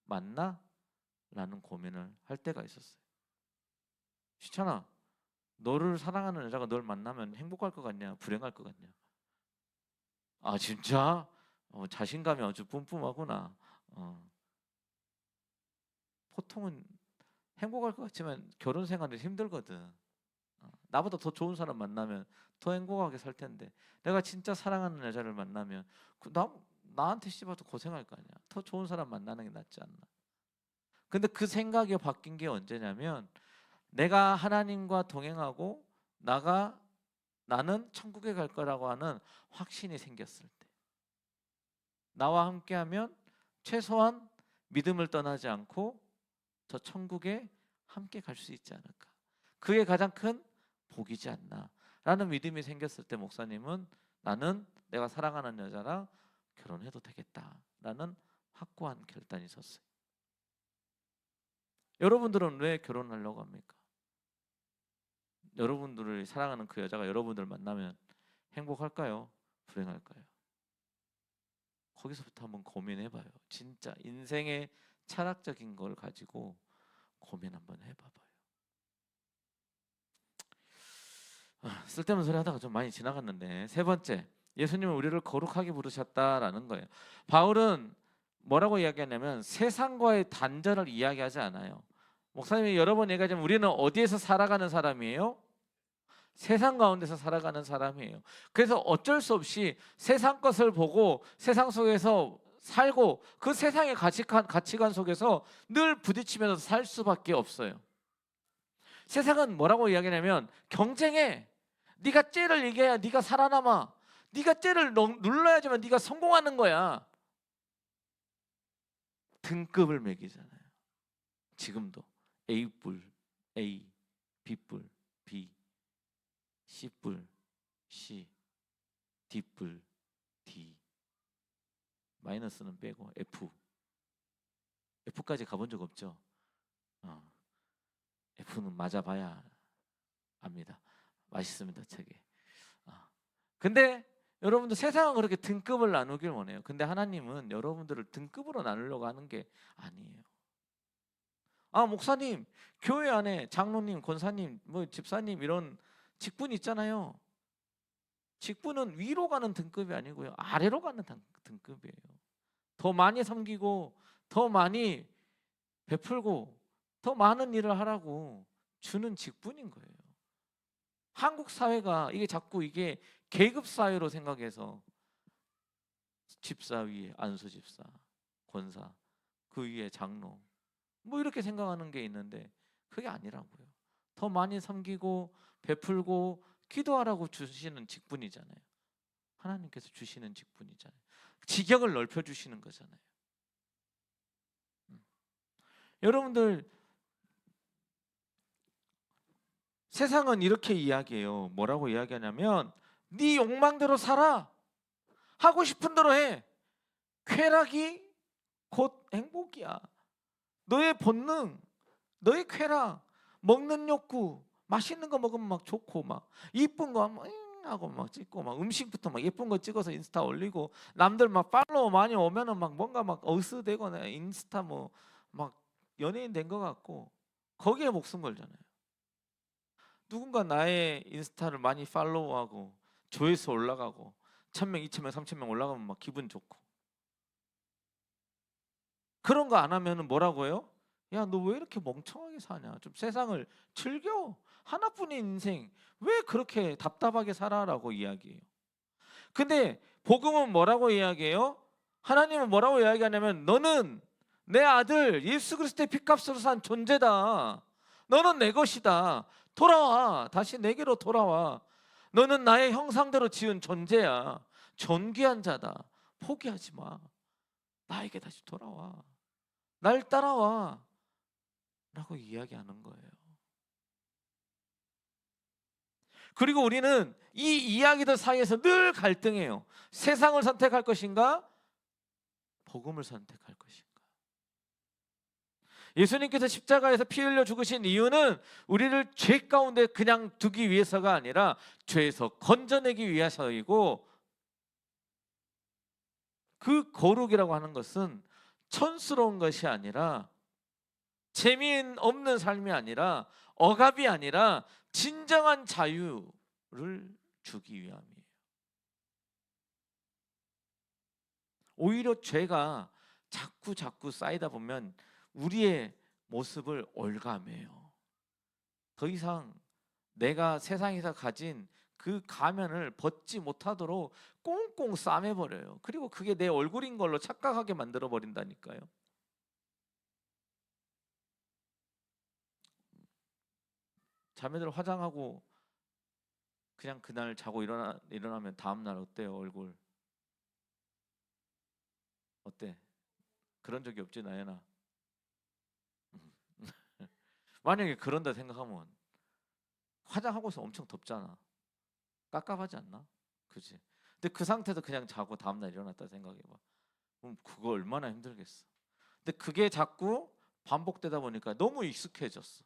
맞나? 라는 고민을 할 때가 있었어요. 시찬아, 너를 사랑하는 여자가 널 만나면 행복할 것 같냐? 불행할 것 같냐? 진짜? 자신감이 아주 뿜뿜하구나. 보통은 행복할 것 같지만 결혼 생활이 힘들거든. 나보다 더 좋은 사람 만나면 더 행복하게 살 텐데, 내가 진짜 사랑하는 여자를 만나면 나한테 씹어도 고생할 거 아니야. 더 좋은 사람 만나는 게 낫지 않나. 근데 그 생각이 바뀐 게 언제냐면, 내가 하나님과 동행하고 나는 천국에 갈 거라고 하는 확신이 생겼을 때, 나와 함께하면 최소한 믿음을 떠나지 않고 저 천국에 함께 갈 수 있지 않을까. 그게 가장 큰 복이지 않나 라는 믿음이 생겼을 때, 목사님은 나는 내가 사랑하는 여자랑 결혼해도 되겠다라는 확고한 결단이 섰어요. 여러분들은 왜 결혼하려고 합니까? 여러분들을 사랑하는 그 여자가 여러분들 만나면 행복할까요? 불행할까요? 거기서부터 한번 고민해봐요. 진짜 인생의 철학적인 걸 가지고 고민 한번 해봐봐요. 쓸데없는 소리 하다가 좀 많이 지나갔는데, 세 번째, 예수님은 우리를 거룩하게 부르셨다라는 거예요. 바울은 뭐라고 이야기하냐면 세상과의 단절을 이야기하지 않아요. 목사님이 여러 번 얘기하지만 우리는 어디에서 살아가는 사람이에요? 세상 가운데서 살아가는 사람이에요. 그래서 어쩔 수 없이 세상 것을 보고 세상 속에서 살고, 그 세상의 가치관 속에서 늘 부딪히면서 살 수밖에 없어요. 세상은 뭐라고 이야기하냐면 경쟁해. 네가 쟤를 이겨야 네가 살아남아. 네가 쟤를 눌러야지만 네가 성공하는 거야. 등급을 매기잖아요. 지금도 A뿔 A, B뿔 B, C뿔 C, D뿔 D, 마이너스는 빼고 F까지 가본 적 없죠. F는 맞아봐야 압니다. 맛있습니다, 책이. 근데 여러분들 세상은 그렇게 등급을 나누길 원해요. 근데 하나님은 여러분들을 등급으로 나누려고 하는 게 아니에요. 목사님, 교회 안에 장로님, 권사님, 뭐 집사님 이런 직분 있잖아요. 직분은 위로 가는 등급이 아니고요, 아래로 가는 등급이에요. 더 많이 섬기고 더 많이 베풀고 더 많은 일을 하라고 주는 직분인 거예요. 한국 사회가 이게 자꾸 이게 계급 사회로 생각해서 집사 위에 안수 집사, 권사, 그 위에 장로, 뭐 이렇게 생각하는 게 있는데 그게 아니라고요. 더 많이 섬기고 베풀고 기도하라고 주시는 직분이잖아요. 하나님께서 주시는 직분이잖아요. 지경을 넓혀 주시는 거잖아요. 여러분들, 세상은 이렇게 이야기해요. 뭐라고 이야기하냐면 네 욕망대로 살아. 하고 싶은 대로 해. 쾌락이 곧 행복이야. 너의 본능, 너의 쾌락, 먹는 욕구, 맛있는 거 먹으면 막 좋고 막 이쁜 거 하고 막 찍고 막 음식부터 막 예쁜 거 찍어서 인스타 올리고 남들 막 팔로워 많이 오면은 막 뭔가 막 어스되거나 인스타 뭐 막 연예인 된 거 같고 거기에 목숨 걸잖아요. 누군가 나의 인스타를 많이 팔로우하고 조회수 올라가고 1,000명, 2,000명, 3,000명 올라가면 막 기분 좋고 그런 거 안 하면은 뭐라고 해요? 야, 너 왜 이렇게 멍청하게 사냐? 좀 세상을 즐겨. 하나뿐인 인생 왜 그렇게 답답하게 살아라고 이야기해요. 근데 복음은 뭐라고 이야기해요? 하나님은 뭐라고 이야기하냐면 너는 내 아들 예수 그리스도의 피값으로 산 존재다. 너는 내 것이다. 돌아와. 다시 내게로 돌아와. 너는 나의 형상대로 지은 존재야. 존귀한 자다. 포기하지 마. 나에게 다시 돌아와. 날 따라와. 라고 이야기하는 거예요. 그리고 우리는 이 이야기들 사이에서 늘 갈등해요. 세상을 선택할 것인가? 복음을 선택할 것인가? 예수님께서 십자가에서 피 흘려 죽으신 이유는 우리를 죄 가운데 그냥 두기 위해서가 아니라 죄에서 건져내기 위해서이고, 그 거룩이라고 하는 것은 촌스러운 것이 아니라 재미없는 삶이 아니라 억압이 아니라 진정한 자유를 주기 위함이에요. 오히려 죄가 자꾸 쌓이다 보면 우리의 모습을 올가매요. 더 이상 내가 세상에서 가진 그 가면을 벗지 못하도록 꽁꽁 싸매버려요. 그리고 그게 내 얼굴인 걸로 착각하게 만들어 버린다니까요. 자매들 화장하고 그냥 그날 자고 일어나면 다음날 어때요? 얼굴 어때? 그런 적이 없지 나연아? 만약에 그런다 생각하면 화장하고서 엄청 덥잖아. 깝깝하지 않나? 그치? 근데 그 상태에서 그냥 자고 다음날 일어났다 생각해봐. 그럼 그거 얼마나 힘들겠어. 근데 그게 자꾸 반복되다 보니까 너무 익숙해졌어.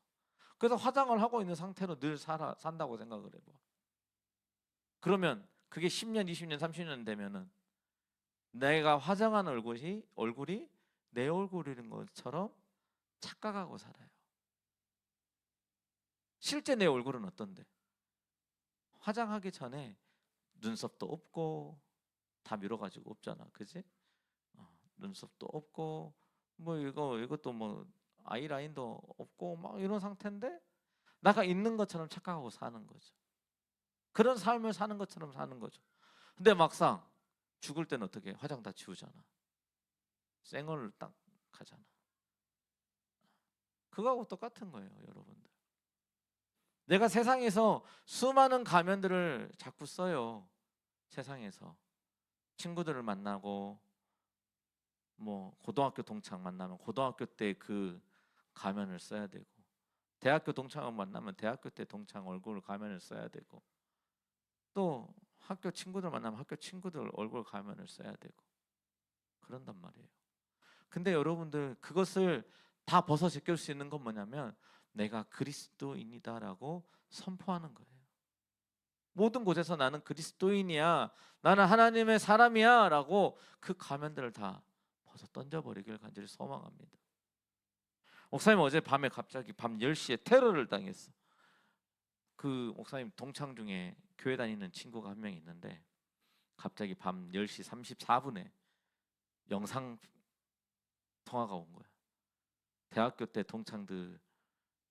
그래서 화장을 하고 있는 상태로 늘 산다고 생각을 해봐. 그러면 그게 10년, 20년, 30년 되면은 내가 화장한 얼굴이 내 얼굴인 것처럼 착각하고 살아요. 실제 내 얼굴은 어떤데? 화장하기 전에 눈썹도 없고 다 밀어가지고 없잖아, 그지? 눈썹도 없고 뭐 이것도 뭐 아이라인도 없고 막 이런 상태인데 나가 있는 것처럼 착각하고 사는 거죠. 그런 삶을 사는 것처럼 사는 거죠. 근데 막상 죽을 때는 어떻게 해? 화장 다 지우잖아. 생얼을 딱 하잖아. 그거하고 똑같은 거예요, 여러분들. 내가 세상에서 수많은 가면들을 자꾸 써요. 세상에서 친구들을 만나고 뭐 고등학교 동창 만나면 고등학교 때 그 가면을 써야 되고, 대학교 동창을 만나면 대학교 때 동창 얼굴 가면을 써야 되고, 또 학교 친구들 만나면 학교 친구들 얼굴 가면을 써야 되고 그런단 말이에요. 근데 여러분들 그것을 다 벗어 제낄 수 있는 건 뭐냐면 내가 그리스도인이다라고 선포하는 거예요. 모든 곳에서 나는 그리스도인이야, 나는 하나님의 사람이야 라고 그 가면들을 다 벗어 던져버리길 간절히 소망합니다. 목사님 어제 밤에 갑자기 밤 10시에 테러를 당했어. 그 목사님 동창 중에 교회 다니는 친구가 한 명 있는데 갑자기 밤 10시 34분에 영상 통화가 온 거야. 대학교 때 동창들,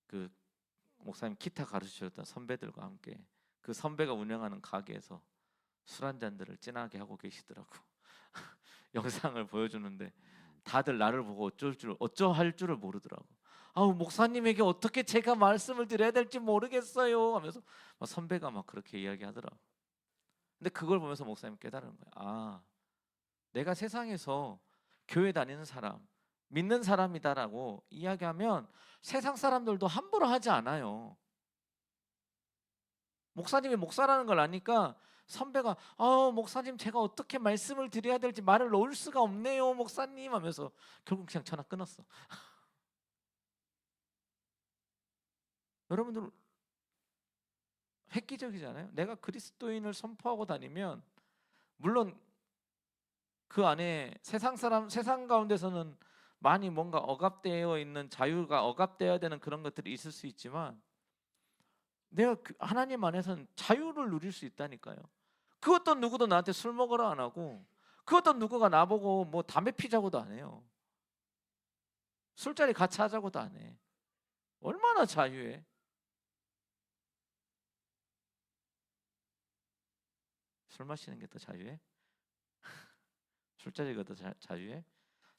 그 목사님 기타 가르치셨던 선배들과 함께 그 선배가 운영하는 가게에서 술 한 잔들을 진하게 하고 계시더라고. 영상을 보여주는데 다들 나를 보고 어쩌할 줄을 모르더라고. 아우, 목사님에게 어떻게 제가 말씀을 드려야 될지 모르겠어요 하면서 선배가 막 그렇게 이야기하더라고. 근데 그걸 보면서 목사님 깨달은 거야. 아, 내가 세상에서 교회 다니는 사람, 믿는 사람이다라고 이야기하면 세상 사람들도 함부로 하지 않아요. 목사님이 목사라는 걸 아니까 선배가 목사님 제가 어떻게 말씀을 드려야 될지 말을 놓을 수가 없네요 목사님 하면서 결국 그냥 전화 끊었어. 여러분들 획기적이잖아요. 내가 그리스도인을 선포하고 다니면 물론 그 안에 세상 가운데서는 많이 뭔가 억압되어 있는 자유가 억압되어야 되는 그런 것들이 있을 수 있지만 내가 하나님 안에서는 자유를 누릴 수 있다니까요. 그 어떤 누구도 나한테 술 먹으라 안 하고 그 어떤 누구가 나보고 뭐 담배 피자고도 안 해요. 술자리 같이 하자고도 안 해. 얼마나 자유해. 술 마시는 게 더 자유해? 술자리가 더 자유해?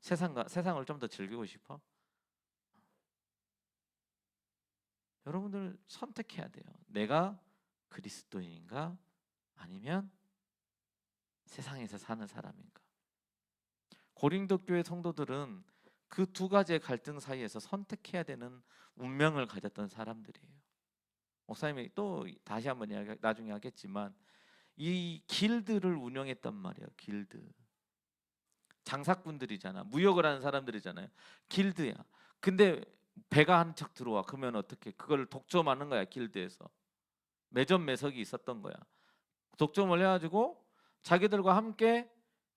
세상을 좀 더 즐기고 싶어? 여러분들 선택해야 돼요. 내가 그리스도인인가 아니면 세상에서 사는 사람인가? 고린도 교회 성도들은 그 두 가지의 갈등 사이에서 선택해야 되는 운명을 가졌던 사람들이에요. 목사님이 또 다시 한번 나중에 하겠지만 이 길드를 운영했단 말이에요. 길드. 장사꾼들이잖아. 무역을 하는 사람들이잖아요. 길드야. 근데 배가 한 척 들어와. 그러면 어떻게? 그걸 독점하는 거야. 길드에서. 매점 매석이 있었던 거야. 독점을 해가지고 자기들과 함께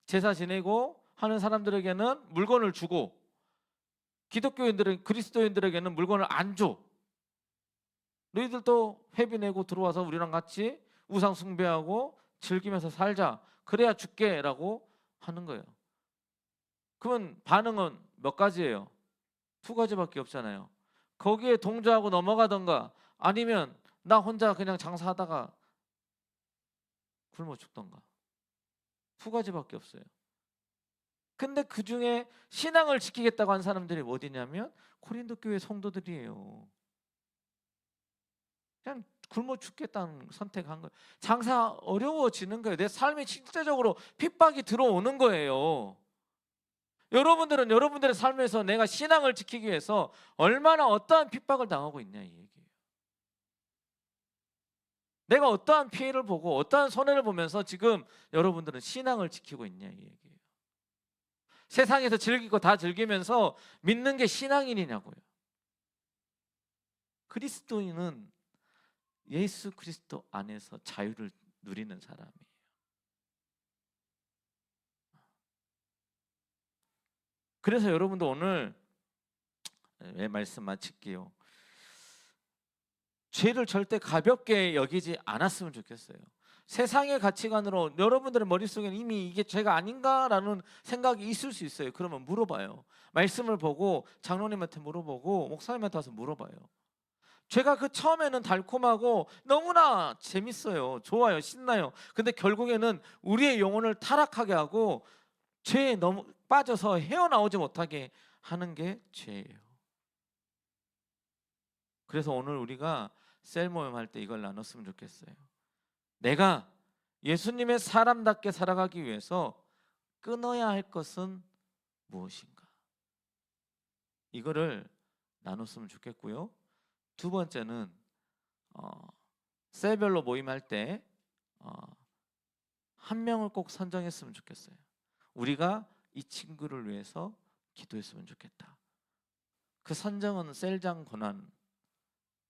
제사 지내고 하는 사람들에게는 물건을 주고 그리스도인들에게는 물건을 안 줘. 너희들도 회비 내고 들어와서 우리랑 같이 우상 숭배하고 즐기면서 살자. 그래야 줄게 라고 하는 거예요. 그러면 반응은 몇 가지예요? 두 가지밖에 없잖아요. 거기에 동조하고 넘어가던가 아니면 나 혼자 그냥 장사하다가 굶어 죽던가. 두 가지밖에 없어요. 근데 그 중에 신앙을 지키겠다고 한 사람들이 어디냐면 고린도 교회 성도들이에요. 그냥 굶어 죽겠다는 선택한 거예요. 장사 어려워지는 거예요. 내 삶이 실제적으로 핍박이 들어오는 거예요. 여러분들은 여러분들의 삶에서 내가 신앙을 지키기 위해서 얼마나 어떠한 핍박을 당하고 있냐 이 얘기예요. 내가 어떠한 피해를 보고 어떠한 손해를 보면서 지금 여러분들은 신앙을 지키고 있냐 이 얘기예요. 세상에서 즐길 거 다 즐기면서 믿는 게 신앙인이냐고요. 그리스도인은 예수 그리스도 안에서 자유를 누리는 사람이에요. 그래서 여러분도 오늘 말씀 마칠게요. 죄를 절대 가볍게 여기지 않았으면 좋겠어요. 세상의 가치관으로 여러분들의 머릿속에는 이미 이게 죄가 아닌가라는 생각이 있을 수 있어요. 그러면 물어봐요. 말씀을 보고 장로님한테 물어보고 목사님한테 와서 물어봐요. 죄가 그 처음에는 달콤하고 너무나 재밌어요. 좋아요. 신나요. 근데 결국에는 우리의 영혼을 타락하게 하고 죄에 너무 빠져서 헤어나오지 못하게 하는 게 죄예요. 그래서 오늘 우리가 셀 모임 할 때 이걸 나눴으면 좋겠어요. 내가 예수님의 사람답게 살아가기 위해서 끊어야 할 것은 무엇인가? 이거를 나눴으면 좋겠고요. 두 번째는 셀별로 모임할 때 한 명을 꼭 선정했으면 좋겠어요. 우리가 이 친구를 위해서 기도했으면 좋겠다. 그 선정은 셀장 권한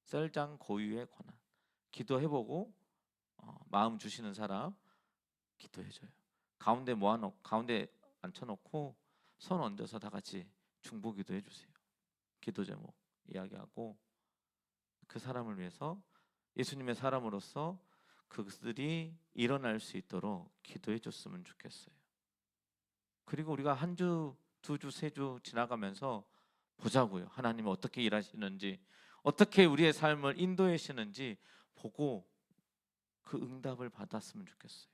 썰장 고유의 권한. 기도해보고 마음 주시는 사람 기도해줘요. 가운데 앉혀놓고 손 얹어서 다 같이 중보기도 해주세요. 기도 제목 이야기하고 그 사람을 위해서 예수님의 사람으로서 그들이 일어날 수 있도록 기도해 줬으면 좋겠어요. 그리고 우리가 한 주, 두 주, 세 주 지나가면서 보자고요. 하나님이 어떻게 일하시는지, 어떻게 우리의 삶을 인도하시는지 보고 그 응답을 받았으면 좋겠어요.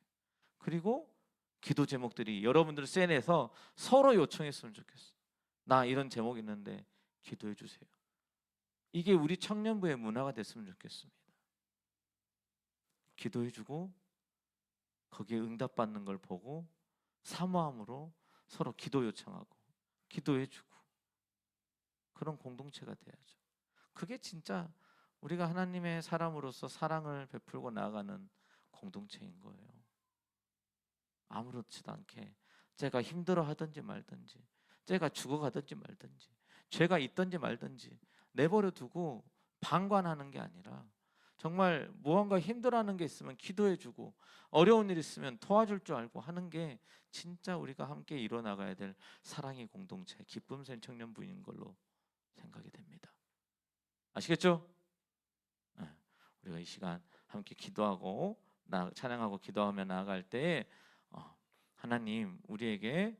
그리고 기도 제목들이 여러분들 셀에서 서로 요청했으면 좋겠어요. 나 이런 제목 있는데 기도해 주세요. 이게 우리 청년부의 문화가 됐으면 좋겠습니다. 기도해 주고 거기에 응답받는 걸 보고 사모함으로 서로 기도 요청하고 기도해 주고 그런 공동체가 돼야죠. 그게 진짜 우리가 하나님의 사람으로서 사랑을 베풀고 나아가는 공동체인 거예요. 아무렇지도 않게 제가 힘들어 하든지 말든지 제가 죽어가든지 말든지 죄가 있든지 말든지 내버려 두고 방관하는 게 아니라 정말 무언가 힘들어하는 게 있으면 기도해주고 어려운 일 있으면 도와줄 줄 알고 하는 게 진짜 우리가 함께 이뤄나가야 될 사랑의 공동체, 기쁨샘 청년부인 걸로 생각이 됩니다. 아시겠죠? 네, 우리가 이 시간 함께 기도하고 찬양하고 기도하며 나아갈 때에 하나님 우리에게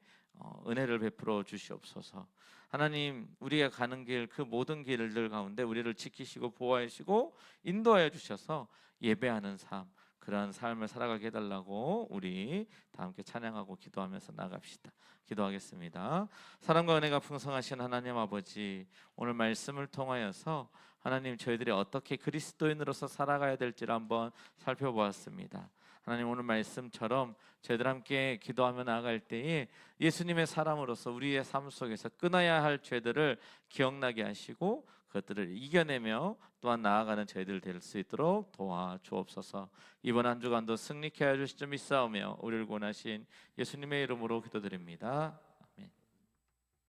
은혜를 베풀어 주시옵소서. 하나님 우리가 가는 길 그 모든 길들 가운데 우리를 지키시고 보호하시고 인도하여 주셔서 예배하는 삶 그러한 삶을 살아가게 해달라고 우리 다 함께 찬양하고 기도하면서 나갑시다. 기도하겠습니다. 사랑과 은혜가 풍성하신 하나님 아버지, 오늘 말씀을 통하여서 하나님 저희들이 어떻게 그리스도인으로서 살아가야 될지를 한번 살펴보았습니다. 하나님 오늘 말씀처럼 저희들 함께 기도하며 나아갈 때에 예수님의 사람으로서 우리의 삶 속에서 끊어야 할 죄들을 기억나게 하시고 그것들을 이겨내며 또한 나아가는 저희들 될 수 있도록 도와주옵소서. 이번 한 주간도 승리케 하여 주실 줄 믿사오며 우리를 구원하신 예수님의 이름으로 기도드립니다.